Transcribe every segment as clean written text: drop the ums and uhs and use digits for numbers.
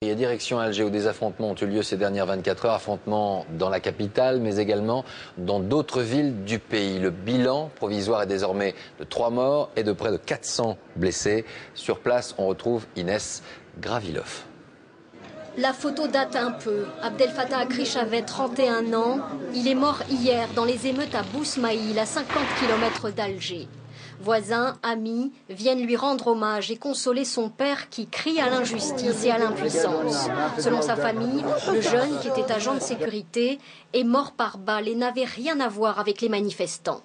Et direction Alger où des affrontements ont eu lieu ces dernières 24 heures, affrontements dans la capitale mais également dans d'autres villes du pays. Le bilan provisoire est désormais de 3 morts et de près de 400 blessés. Sur place, on retrouve Inès Gravilov. La photo date un peu. Abdel Fattah Akriche avait 31 ans. Il est mort hier dans les émeutes à Bousmaïl, à 50 km d'Alger. Voisins, amis viennent lui rendre hommage et consoler son père qui crie à l'injustice et à l'impuissance. Selon sa famille, le jeune, qui était agent de sécurité, est mort par balle et n'avait rien à voir avec les manifestants.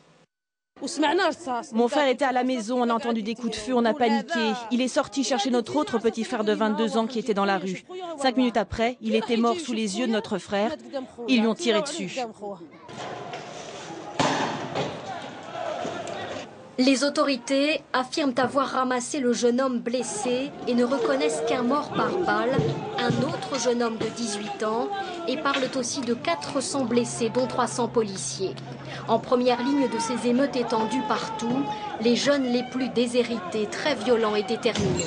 Mon frère était à la maison, on a entendu des coups de feu, on a paniqué. Il est sorti chercher notre autre petit frère de 22 ans qui était dans la rue. 5 minutes après, il était mort sous les yeux de notre frère. Ils lui ont tiré dessus. Les autorités affirment avoir ramassé le jeune homme blessé et ne reconnaissent qu'un mort par balle, un autre jeune homme de 18 ans, et parlent aussi de 400 blessés, dont 300 policiers. En première ligne de ces émeutes étendues partout, les jeunes les plus déshérités, très violents et déterminés.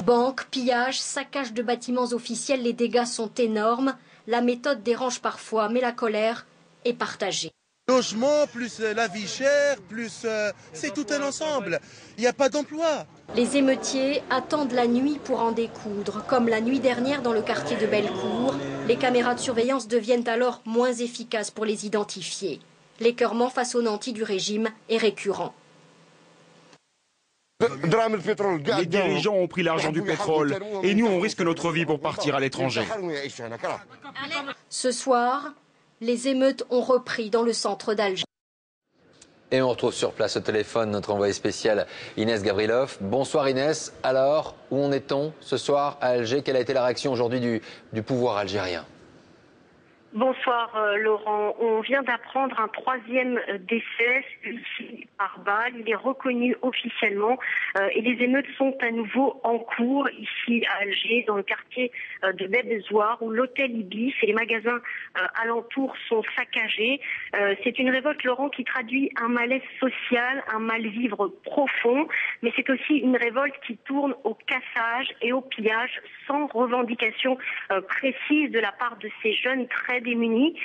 Banques, pillages, saccages de bâtiments officiels, les dégâts sont énormes. La méthode dérange parfois, mais la colère est partagée. Logement, plus la vie chère, plus c'est tout un ensemble. Il n'y a pas d'emploi. Les émeutiers attendent la nuit pour en découdre. Comme la nuit dernière dans le quartier de Bellecour, les caméras de surveillance deviennent alors moins efficaces pour les identifier. L'écœurement face aux nantis du régime est récurrent. Les dirigeants ont pris l'argent du pétrole et nous on risque notre vie pour partir à l'étranger. Ce soir, les émeutes ont repris dans le centre d'Alger. Et on retrouve sur place au téléphone notre envoyé spécial Inès Gravilov. Bonsoir Inès. Alors, où en est-on ce soir à Alger? Quelle a été la réaction aujourd'hui du pouvoir algérien? Bonsoir Laurent. On vient d'apprendre un 3e décès ici par balle. Il est reconnu officiellement et les émeutes sont à nouveau en cours ici à Alger, dans le quartier de Beb Zouar, où l'hôtel Iblis et les magasins alentours sont saccagés. C'est une révolte, Laurent, qui traduit un malaise social, un mal-vivre profond, mais c'est aussi une révolte qui tourne au cassage et au pillage sans revendication précise de la part de ces jeunes très démunis.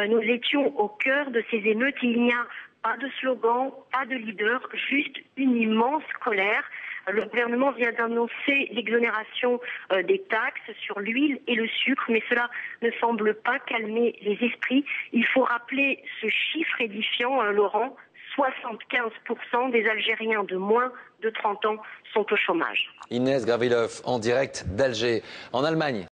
Nous étions au cœur de ces émeutes. Il n'y a pas de slogan, pas de leader, juste une immense colère. Le gouvernement vient d'annoncer l'exonération des taxes sur l'huile et le sucre, mais cela ne semble pas calmer les esprits. Il faut rappeler ce chiffre édifiant, Laurent, 75% des Algériens de moins de 30 ans sont au chômage. Inès Gravilov en direct d'Alger, en Allemagne.